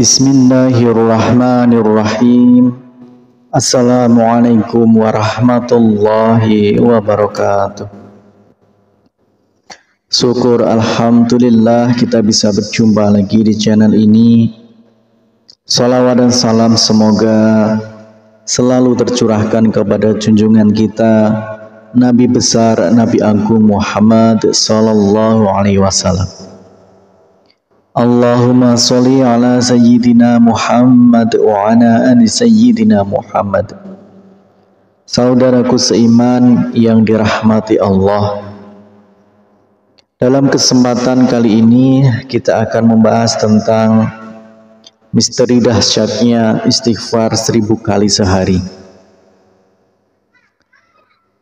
Bismillahirrahmanirrahim. Assalamualaikum warahmatullahi wabarakatuh. Syukur alhamdulillah kita bisa berjumpa lagi di channel ini. Salawat dan salam semoga selalu tercurahkan kepada junjungan kita Nabi besar, Nabi Agung Muhammad sallallahu alaihi wasallam. Allahumma sholli ala sayyidina Muhammad wa ala ali sayyidina Muhammad. Saudaraku seiman yang dirahmati Allah, dalam kesempatan kali ini kita akan membahas tentang misteri dahsyatnya istighfar 1000 kali sehari.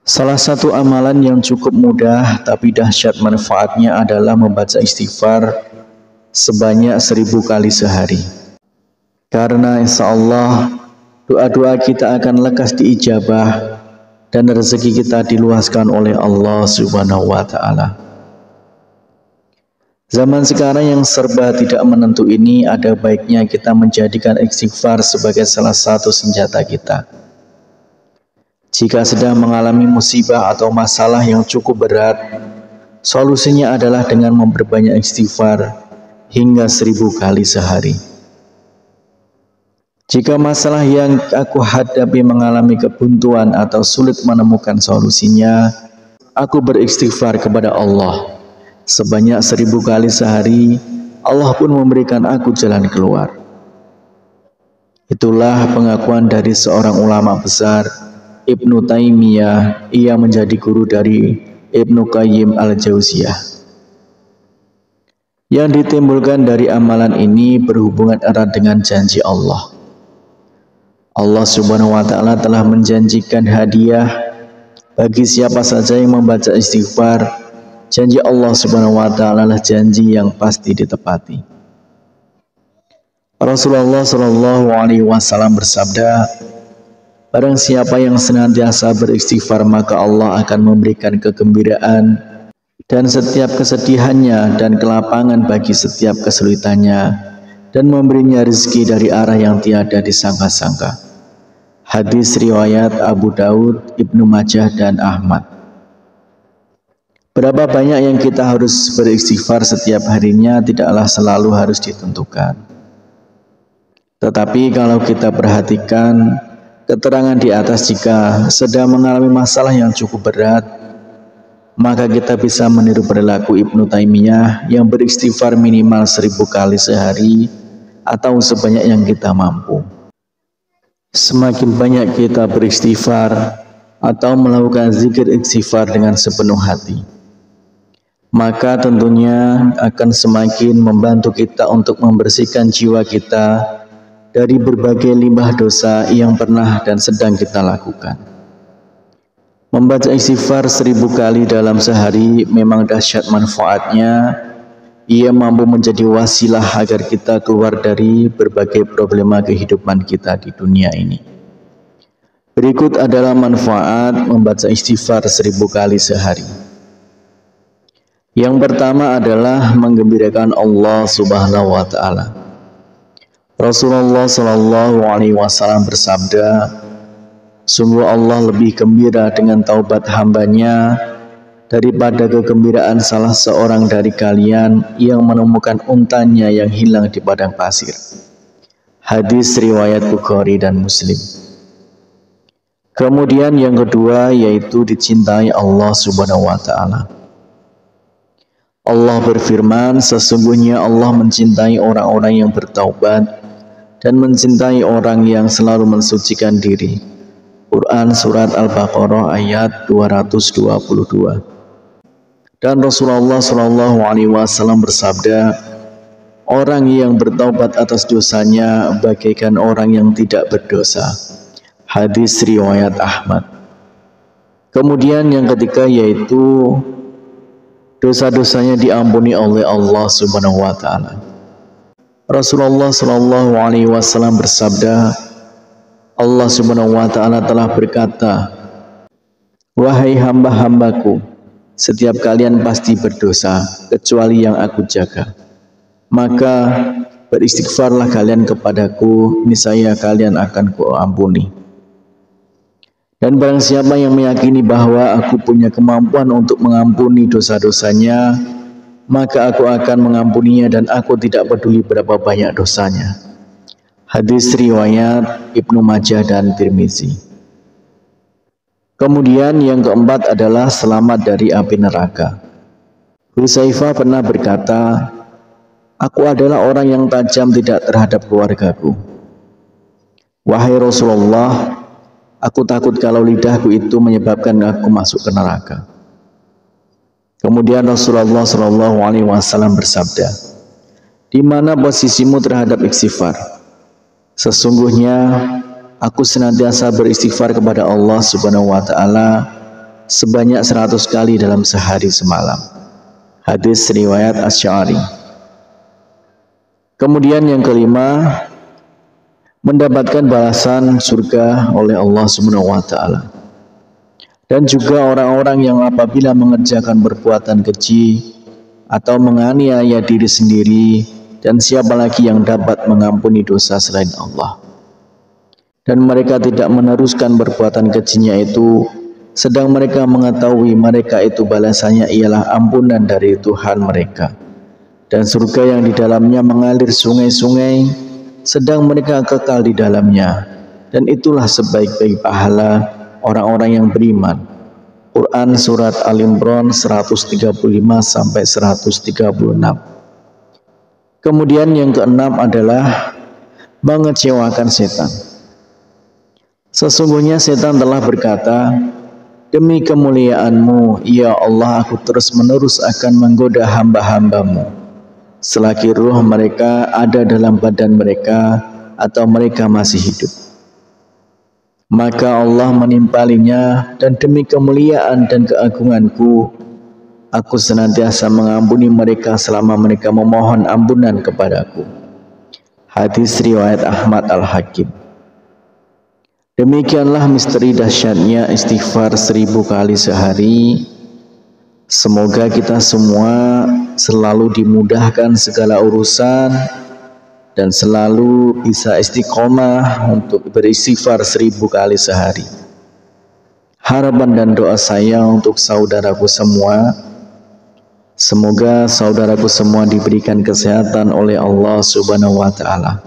Salah satu amalan yang cukup mudah tapi dahsyat manfaatnya adalah membaca istighfar sebanyak 1000 kali sehari. Karena insya Allah doa-doa kita akan lekas diijabah dan rezeki kita diluaskan oleh Allah Subhanahu wa Ta'ala. Zaman sekarang yang serba tidak menentu ini, ada baiknya kita menjadikan istighfar sebagai salah satu senjata kita. Jika sedang mengalami musibah atau masalah yang cukup berat, solusinya adalah dengan memperbanyak istighfar hingga 1000 kali sehari. Jika masalah yang aku hadapi mengalami kebuntuan atau sulit menemukan solusinya, aku beristighfar kepada Allah sebanyak 1000 kali sehari. Allah pun memberikan aku jalan keluar. Itulah pengakuan dari seorang ulama besar, Ibnu Taimiyah. Ia menjadi guru dari Ibnu Qayyim al-Jauziyah. Yang ditimbulkan dari amalan ini berhubungan erat dengan janji Allah. Allah Subhanahu wa Ta'ala telah menjanjikan hadiah bagi siapa saja yang membaca istighfar. Janji Allah Subhanahu wa Ta'ala adalah janji yang pasti ditepati. Rasulullah Shallallahu alaihi wasallam bersabda, barang siapa yang senantiasa beristighfar maka Allah akan memberikan kegembiraan dan setiap kesedihannya dan kelapangan bagi setiap kesulitannya, dan memberinya rezeki dari arah yang tiada disangka-sangka. Hadis riwayat Abu Daud, Ibnu Majah dan Ahmad. Berapa banyak yang kita harus beristighfar setiap harinya tidaklah selalu harus ditentukan. Tetapi kalau kita perhatikan keterangan di atas, jika sedang mengalami masalah yang cukup berat, maka kita bisa meniru perilaku Ibnu Taimiyah yang beristighfar minimal 1000 kali sehari atau sebanyak yang kita mampu. Semakin banyak kita beristighfar atau melakukan zikir istighfar dengan sepenuh hati, maka tentunya akan semakin membantu kita untuk membersihkan jiwa kita dari berbagai limbah dosa yang pernah dan sedang kita lakukan. Membaca istighfar 1000 kali dalam sehari memang dahsyat manfaatnya. Ia mampu menjadi wasilah agar kita keluar dari berbagai problema kehidupan kita di dunia ini. Berikut adalah manfaat membaca istighfar 1000 kali sehari. Yang pertama adalah menggembirakan Allah Subhanahu wa Ta'ala. Rasulullah Shallallahu alaihi wasallam bersabda, sungguh Allah lebih gembira dengan taubat hambanya daripada kegembiraan salah seorang dari kalian yang menemukan untanya yang hilang di padang pasir. Hadis riwayat Bukhari dan Muslim. Kemudian yang kedua yaitu dicintai Allah Subhanahu wa Ta'ala. Allah berfirman, sesungguhnya Allah mencintai orang-orang yang bertaubat dan mencintai orang yang selalu mensucikan diri. Quran Surat Al-Baqarah ayat 222. Dan Rasulullah Shallallahu alaihi wasallam bersabda, orang yang bertaubat atas dosanya bagaikan orang yang tidak berdosa. Hadis riwayat Ahmad. Kemudian yang ketiga yaitu dosa-dosanya diampuni oleh Allah Subhanahu wa Ta'ala. Rasulullah Shallallahu alaihi wasallam bersabda, Allah Subhanahu wa Ta'ala telah berkata, wahai hamba-hambaku, setiap kalian pasti berdosa kecuali yang aku jaga. Maka beristighfarlah kalian kepadaku, niscaya kalian akan kuampuni. Dan barang siapa yang meyakini bahwa aku punya kemampuan untuk mengampuni dosa-dosanya, maka aku akan mengampuninya dan aku tidak peduli berapa banyak dosanya. Hadis riwayat Ibnu Majah dan Tirmizi. Kemudian yang keempat adalah selamat dari api neraka. Hudzaifah pernah berkata, aku adalah orang yang tajam tidak terhadap keluargaku. Wahai Rasulullah, aku takut kalau lidahku itu menyebabkan aku masuk ke neraka. Kemudian Rasulullah SAW bersabda, di mana posisimu terhadap istighfar? Sesungguhnya aku senantiasa beristighfar kepada Allah Subhanahu wa Ta'ala sebanyak 100 kali dalam sehari semalam. Hadis riwayat Asy'ari. Kemudian yang kelima, mendapatkan balasan surga oleh Allah Subhanahu wa Ta'ala. Dan juga orang-orang yang apabila mengerjakan perbuatan keji atau menganiaya diri sendiri, dan siapa lagi yang dapat mengampuni dosa selain Allah. Dan mereka tidak meneruskan perbuatan kejinya itu, sedang mereka mengetahui mereka itu balasannya ialah ampunan dari Tuhan mereka. Dan surga yang di dalamnya mengalir sungai-sungai, sedang mereka kekal di dalamnya. Dan itulah sebaik-baik pahala orang-orang yang beriman. Quran Surat Al-Imran 135-136. Kemudian yang keenam adalah mengecewakan setan. Sesungguhnya setan telah berkata, demi kemuliaan-Mu, ya Allah, aku terus-menerus akan menggoda hamba-hamba-Mu selagi ruh mereka ada dalam badan mereka atau mereka masih hidup. Maka Allah menimpalinya, dan demi kemuliaan dan keagungan-Ku, aku senantiasa mengampuni mereka selama mereka memohon ampunan kepadaku. Hadis riwayat Ahmad Al-Hakim. Demikianlah misteri dahsyatnya istighfar 1000 kali sehari. Semoga kita semua selalu dimudahkan segala urusan dan selalu bisa istiqomah untuk beristighfar 1000 kali sehari. Harapan dan doa saya untuk saudaraku semua, semoga saudaraku semua diberikan kesehatan oleh Allah Subhanahu wa Ta'ala,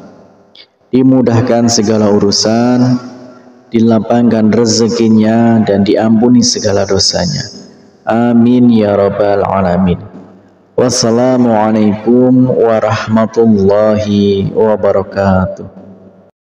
dimudahkan segala urusan, dilapangkan rezekinya, dan diampuni segala dosanya. Amin ya rabbal alamin. Wassalamualaikum warahmatullahi wabarakatuh.